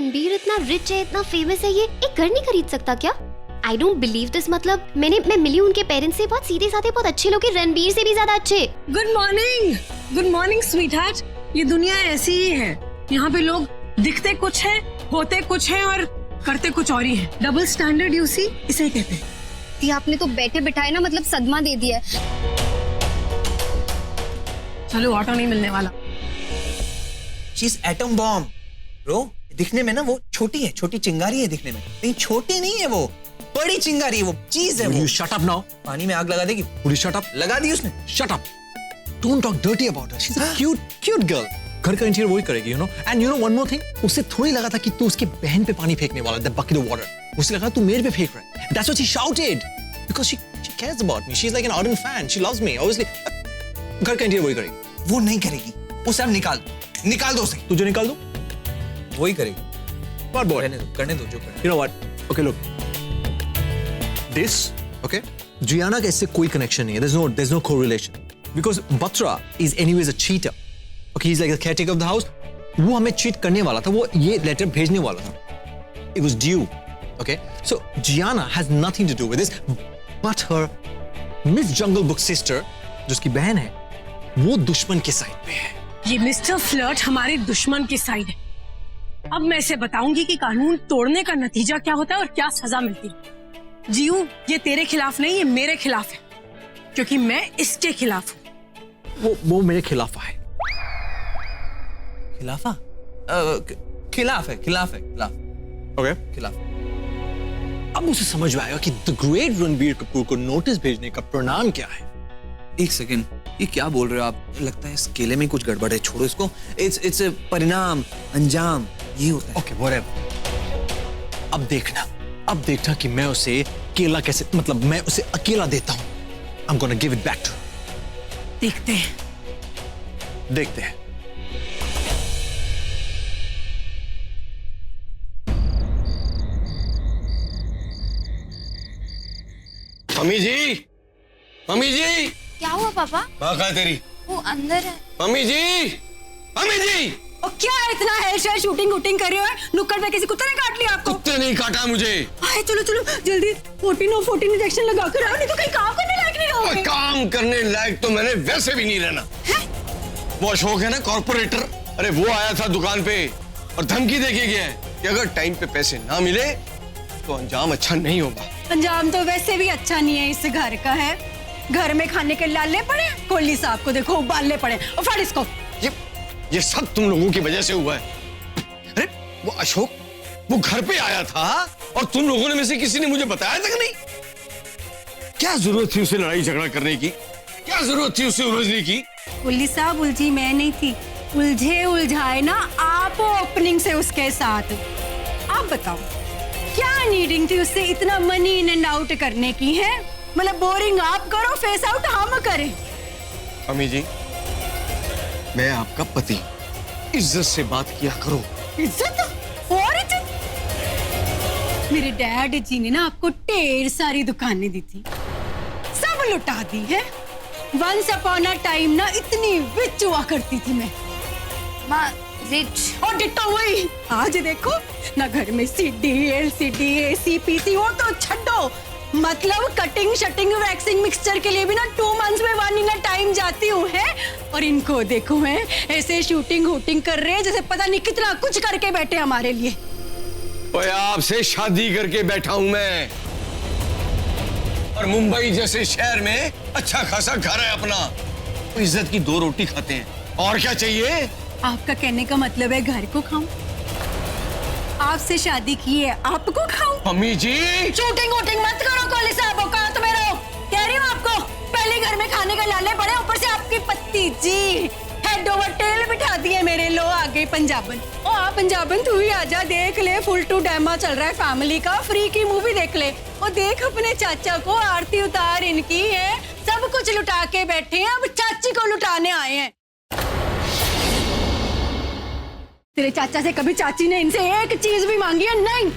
रणबीर इतना रिच है, इतना फेमस है, ये एक घर नहीं खरीद सकता क्या? I don't believe this. मतलब मैं मिली उनके पेरेंट्स से, बहुत सीधे साधे, बहुत अच्छे लोग हैं, रणबीर से भी ज्यादा अच्छे। Good morning sweetheart. ये दुनिया ऐसी ही है, यहाँ पे लोग दिखते कुछ है, होते कुछ है और करते कुछ और ही है। डबल स्टैंडर्ड यू सी, इसे कहते हैं। दी आपने तो बैठे बिठाए ना मतलब सदमा दे दिया है। चलो ऑटो नहीं मिलने वाला। She is atom bomb bro. दिखने में ना वो छोटी है, छोटी चिंगारी है दिखने में, लेकिन छोटी नहीं है वो, बड़ी चिंगारी है, वो चीज है। You shut up now. पानी में आग लगा देगी। Would you shut up? लगा दी उसने। Shut up. Don't talk dirty about her. She's a cute girl. घर का इंटीरियर वही करेगी, you know. And you know one more thing. उसे थोड़ी लगा था कि तू उसकी बहन पे पानी फेंकने वाला, that bucket of water. उसे लगा तू मेरे पे फेंक रहा है. That's what she shouted. Because she cares about me. She's like an ardent fan. She loves me. Obviously. घर का इंटीरियर वही करेगी. वो नहीं करेगी। उसे अब निकाल दो उसे। तुझे निकाल दो? वही करेगी। What boy? करने दो जो करना। You know what? Okay, look. This, okay? Gianna का इससे कोई connection नहीं है. There's no correlation. Because Batra is anyways a cheater. Okay, he's like the caretaker of the house. वो हमें cheat करने वाला था. वो ये letter भेजने वाला था. It was due. Okay? So Gianna has nothing to do with this. But her Miss Jungle Book sister, जो उसकी बहन है, वो दुश्मन के साइड पे है. ये मिस्टर फ्लर्ट हमारे दुश्मन की साइड है। अब मैं इसे बताऊंगी कि कानून तोड़ने का नतीजा क्या होता है और क्या सजा मिलती है। जीऊ, ये तेरे खिलाफ नहीं, ये मेरे खिलाफ है, क्योंकि मैं इसके खिलाफ हूँ। वो मेरे खिलाफ है। खिलाफ है। Okay? खिलाफ। अब उसे समझ में आएगा कि द ग्रेट रणबीर कपूर को नोटिस भेजने का परिणाम क्या है। एक सेकेंड, ये क्या बोल रहे हो आप? लगता है इस केले में कुछ गड़बड़ है, छोड़ो इसको। इट्स परिणाम, अंजाम ये होता है। Okay, whatever. अब देखना कि मैं उसे केला कैसे, मतलब मैं उसे अकेला देता हूं। I'm gonna give it back to her. देखते हैं। मम्मी जी क्या हुआ पापा? माँ कहाँ है तेरी? वो अंदर है। मम्मी जी। और क्या है इतना हेयर शेयर शूटिंग कर रहे हो? नुक्कड़ पे किसी कुत्ते ने काट लिया आपको? कुत्ते नहीं काटा मुझे। आए चलो जल्दी 14 इंजेक्शन लगा कर आओ, नहीं तो कहीं काम करने लायक नहीं रहोगे। काम करने लायक तो मैंने वैसे भी नहीं रहना। वो अशोक है ना कॉर्पोरेटर, अरे वो आया था दुकान पे और धमकी देके गया है कि अगर टाइम पे पैसे ना मिले तो अंजाम अच्छा नहीं होगा। अंजाम तो वैसे भी अच्छा नहीं है इस घर का है। घर में खाने के लाले पड़े, कोहली साहब को देखो उबालने पड़े, और फाड़ इसको। ये सब तुम लोगों की वजह से हुआ है। अरे वो अशोक वो घर पे आया था और तुम लोगों ने में से किसी ने मुझे बताया था कि नहीं? क्या जरूरत थी उसे लड़ाई झगड़ा करने की? क्या जरूरत थी उसे उलझने की? कोहली साहब उलझी मैं नहीं थी, उलझे उलझाए ना आप ओपनिंग से उसके साथ। आप बताओ क्या नीडिंग थी उससे इतना मनी इन एंड आउट करने की है? मतलब बोरिंग आप करो, फेस आउट हम करें। अम्मी जी, मैं आपका पति, इज्जत से बात किया करो। इज्जत और इज्जत? मेरे डैड जी ने ना आपको ढेर सारी दुकानें दी थी, सब लुटा दी है। वंस अपॉन अ टाइम ना इतनी रिच हुआ करती थी मैं। माँ रिच और डिट्टो वही। आज देखो ना घर में सीडी, एलसीडी, एसी, पीसी, वो तो छड्डो, मतलब कटिंग शटिंग वैक्सिंग मिक्सचर के लिए भी ना 2 मंथ्स में 1 इन टाइम जाती हूँ है। और इनको देखो है ऐसे शूटिंग हूटिंग कर रहे हैं जैसे पता नहीं कितना कुछ करके बैठे हमारे लिए। ओए आपसे शादी करके बैठा हूं मैं, और मुंबई जैसे शहर में अच्छा खासा घर है अपना, तो इज्जत की 2 रोटी खाते हैं, और क्या चाहिए? आपका कहने का मतलब है घर को खाऊं? आपसे शादी की है आपको खाऊं? मम्मी जी शूटिंग वूटिंग मत करो कोहली साहब, औकात में रहो। कह रही हूँ आपको, पहले घर में खाने का लाले पड़े, ऊपर से आपकी पत्ती जी हेड ओवर टेल बिठा दिए मेरे। लो आ गई पंजाबन। ओ आ पंजाबन तू ही आजा, देख ले फुल टू ड्रामा चल रहा है फैमिली का, फ्री की मूवी देख ले। और देख अपने चाचा को, आरती उतार इनकी है, सब कुछ लुटा के बैठे हैं, अब चाची को लुटाने आए हैं। तेरे चाचा से कभी चाची ने इनसे एक चीज भी मांगी है? नहीं।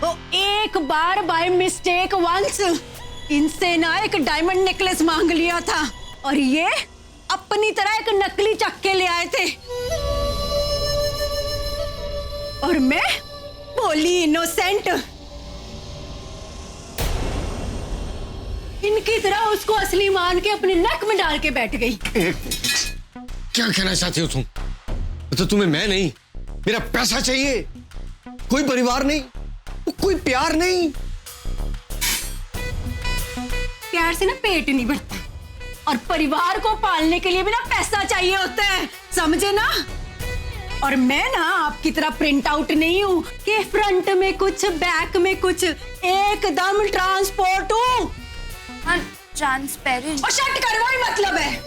तो एक बार बाय मिस्टेक वंस इनसे ना एक डायमंड नेकलेस मांग लिया था, और ये अपनी तरह एक नकली चक्के ले आए थे। और मैं बोली इनोसेंट। इनकी तरह उसको असली मान के अपने नक में डाल के बैठ गई। क्या कहना चाहती हो तुम? तो तुम्हें मैं नहीं, मेरा पैसा चाहिए, कोई परिवार नहीं, कोई प्यार नहीं। प्यार से ना पेट नहीं भरता, और परिवार को पालने के लिए भी ना पैसा चाहिए होता है, समझे ना? और मैं ना आपकी तरह प्रिंट आउट नहीं हूँ कि फ्रंट में कुछ बैक में कुछ, एकदम ट्रांसपोर्ट हूँ। हाँ, ट्रांसपेरेंट। और शट कर, वही मतलब है।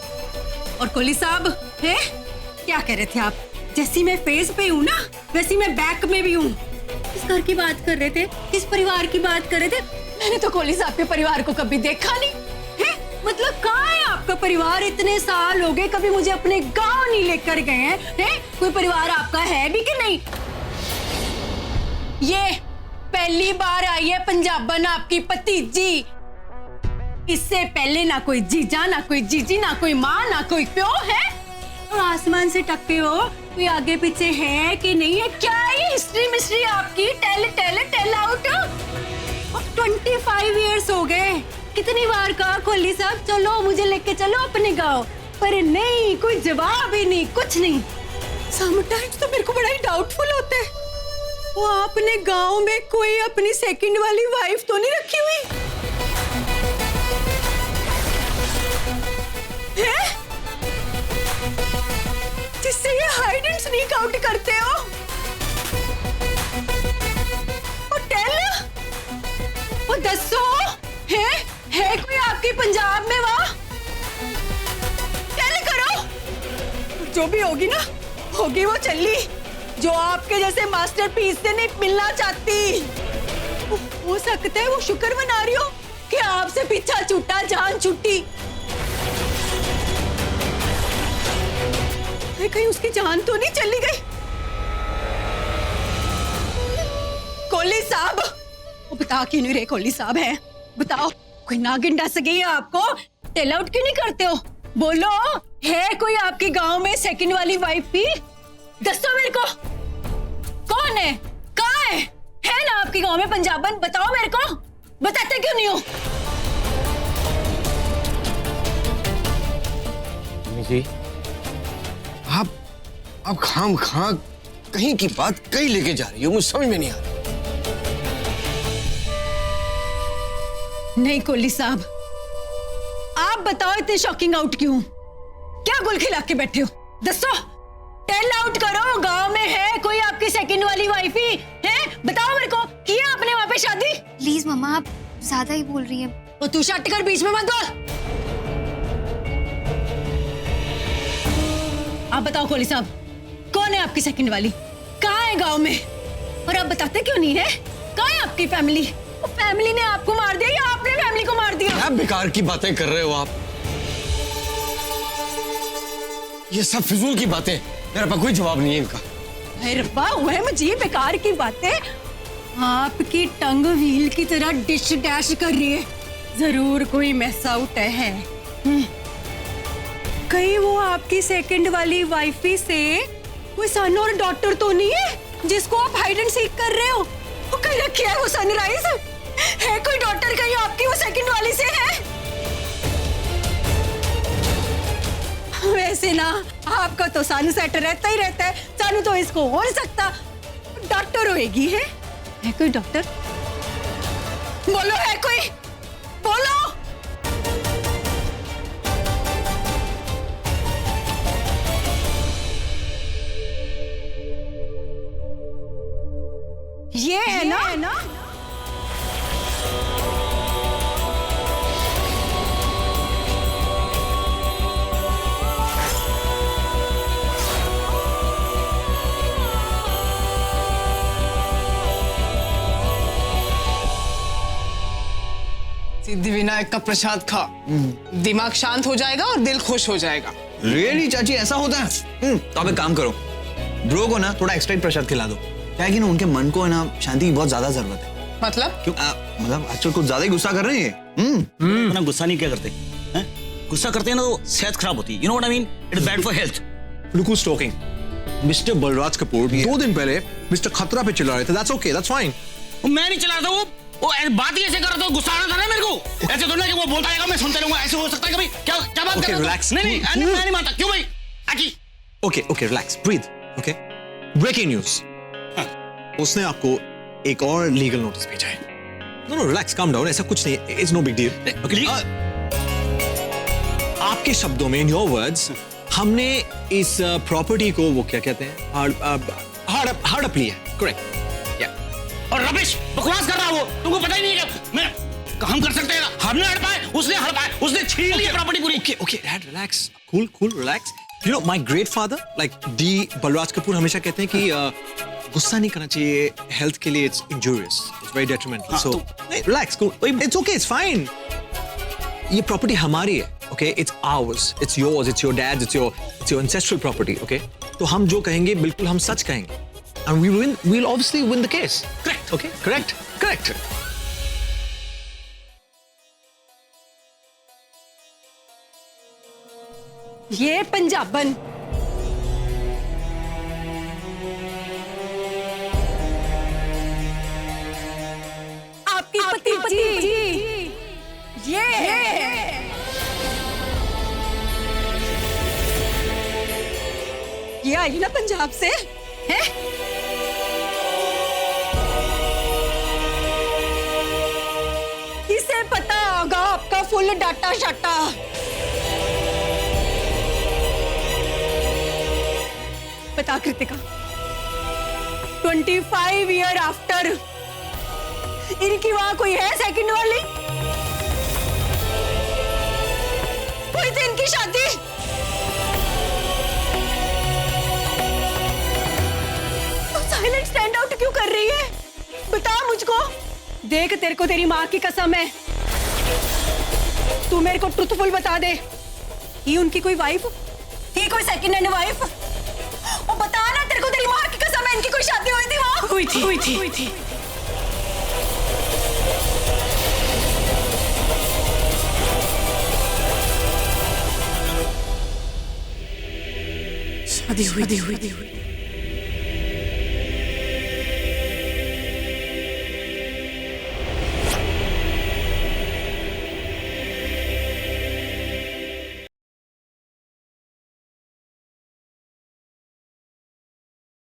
और कोहली साहब है, क्या कह रहे थे आप? जैसी मैं फेस पे हूँ ना, वैसी मैं बैक में भी हूँ। किस घर की बात कर रहे थे? किस परिवार की बात कर रहे थे? मैंने तो कोहली साहब के परिवार को कभी देखा नहीं है। मतलब कहाँ है आपका परिवार? इतने साल हो गए, कभी मुझे अपने गांव नहीं लेकर गए हैं। कोई परिवार आपका है भी कि नहीं? ये पहली बार आई है पंजाबन आपकी भतीजी। इससे पहले ना कोई जीजा, ना कोई जीजी, ना कोई माँ, ना कोई प्यो है। और आसमान से टक्के हो, कोई आगे पीछे है कि नहीं है? क्या है हिस्ट्री मिस्ट्री आपकी? Tell out. 25 इयर्स हो गए। कितनी बार कहा कोहली साहब चलो मुझे लेके चलो अपने गांव, पर नहीं, कोई जवाब ही नहीं, कुछ नहीं। समटाइम्स तो मेरे को बड़ा ही डाउटफुल होता है, वो आपने गांव में कोई अपनी सेकंड वाली वाइफ तो नहीं रखी हुई है, जिससे ये हाइड एंड स्नीक आउट करते हो? और टेल, वो दसो है कोई आपकी पंजाब में? वहां टेल करो। जो भी होगी ना, होगी वो चली, जो आपके जैसे मास्टरपीस से नहीं मिलना चाहती। हो सकता है वो शुक्र मना रही हो कि आपसे पीछा छूटा, जान छूटी। कहीं उसकी जान तो नहीं चली गई? कोहली साहब, वो बता क्यों नहीं रहे? कोहली साहब है, बताओ, कोई नागिन डस गई है आपको? टेल आउट क्यों नहीं करते हो? बोलो, है कोई आपके गांव में सेकंड वाली वाइफ भी? दसो मेरे को, कौन है, कहाँ है ना आपके गांव में पंजाबन? बताओ मेरे को, बताते क्यों नहीं हो? जी, आप खाम खां कहीं की बात कहीं लेके जा रही हो, मुझे समझ में नहीं आ रहा। नहीं कोहली साहब, आप बताओ इतने शॉकिंग आउट क्यों? क्या गुल खिला के बैठे हो? दसो, टेल आउट करो। गांव में है कोई आपकी सेकंड वाली वाइफ ही है? बताओ मेरे को, किया आपने वहां पे शादी? प्लीज मम्मा, आप ज्यादा ही बोल रही हैं। तो तू शट कर, बीच में मत बोल। आप बताओ कोहली साहब, कौन है आपकी सेकंड वाली? कहाँ है गांव में? और आप बताते क्यों नहीं है? कहाँ है आपकी फैमिली? वो फैमिली ने आपको मार दिया या आपने फैमिली को मार दिया? क्या बेकार की बातें कर रहे हो आप? ये सब फिजूल की बातें, मेरे पास कोई जवाब नहीं है इनका। अरे रब्बा, वह मुझे बेकार की बातें आपकी टंग व्हील की तरह डिश डैश कर रही है। जरूर कोई मैस आउट है। कहीं वो आपकी सेकंड वाली वाइफी से कोई सन और डॉटर तो नहीं है जिसको आप हाइड एंड सीक कर रहे हो? वो कहीं रखी है वो सनराइज? है कोई डॉटर कहीं आपकी वो सेकंड वाली से है? वैसे ना आपका तो सनसेट रहता ही रहता है, सानू तो इसको हो नहीं सकता। डॉक्टर होएगी है कोई डॉक्टर? बोलो, है कोई? बोलो। ये है ना? सिद्धिविनायक का प्रसाद खा, दिमाग शांत हो जाएगा और दिल खुश हो जाएगा। रियली चाची, ऐसा होता है? तो आप एक काम करो, ब्रो को ना थोड़ा एक्स्ट्रा प्रसाद खिला दो, क्या है कि ना उनके मन को ना शांति की बहुत ज्यादा जरूरत है। मतलब? क्यों? मतलब आजकल कुछ ज्यादा ही गुस्सा कर रहे हैं। इतना गुस्सा नहीं क्या करते हैं? गुस्सा करते हैं ना तो सेहत खराब होती है। You know what I mean? It is bad for health. Look who's talking. Mister Balraj Kapoor 2 दिन पहले मिस्टर खतरा पे चिल्ला रहे थे. That's okay, that's fine. मैं नहीं चला रहा था वो बात ही ऐसे कर रहा था, गुस्सा आ रहा था ना मेरे को. ऐसे तो ना कि वो बोलता रहेगा मैं सुनते रहूंगा. ऐसे हो सकता है कभी? क्या बात कर रहा है? relax. नहीं मैं नहीं मानता. क्यों भाई? आकी Okay, relax, breathe. Okay. Breaking news. उसने आपको एक और लीगल नोटिस भेजा है. No, relax, calm down. ऐसा कुछ नहीं. It's no big deal. Okay. आपके शब्दों में, in your words, हमने इस प्रॉपर्टी को वो क्या कहते हैं? हड़प लिया. Correct. और रबिश बकवास कर रहा वो. तुमको पता ही नहीं है क्या? मैं हम कर सकते हैं. हमने हड़पाए, उसने हड़पाए, उसने छीन ली प्रॉपर्टी पूरी. Okay, Dad, relax. Cool, relax. You know, my great father, like D. Balraj Kapoor हमेशा कहते हैं कि गुस्सा नहीं करना चाहिए. हेल्थ के लिए it's injurious. It's very detrimental. So, relax, cool. It's okay, it's fine. ये प्रॉपर्टी हमारी है. Okay, it's ours. It's yours. It's your dad's. It's your ancestral property. Okay. तो हम जो कहेंगे बिल्कुल हम सच कहेंगे. And we'll obviously win the case. Correct. Okay. Correct. ये पंजाबन आपकी भतीजी ये आई ना पंजाब से है. इसे पता होगा आपका फुल डाटा शाटा. बता कृतिका, 25 ईयर आफ्टर इनकी वहां कोई है सेकंड वाली? कोई थी इनकी शादी? तो साइलेंट स्टैंड आउट क्यों कर रही है? बता मुझको. देख तेरे को तेरी माँ की कसम है, तू मेरे को ट्रुथफुल बता दे. ये उनकी कोई वाइफ? ये कोई सेकंड हैंड वाइफ? वो बता ना, तेरे को तेरी माँ की कसम है, इनकी कोई शादी हुई थी वहाँ? हुई थी. शादी हुई थी.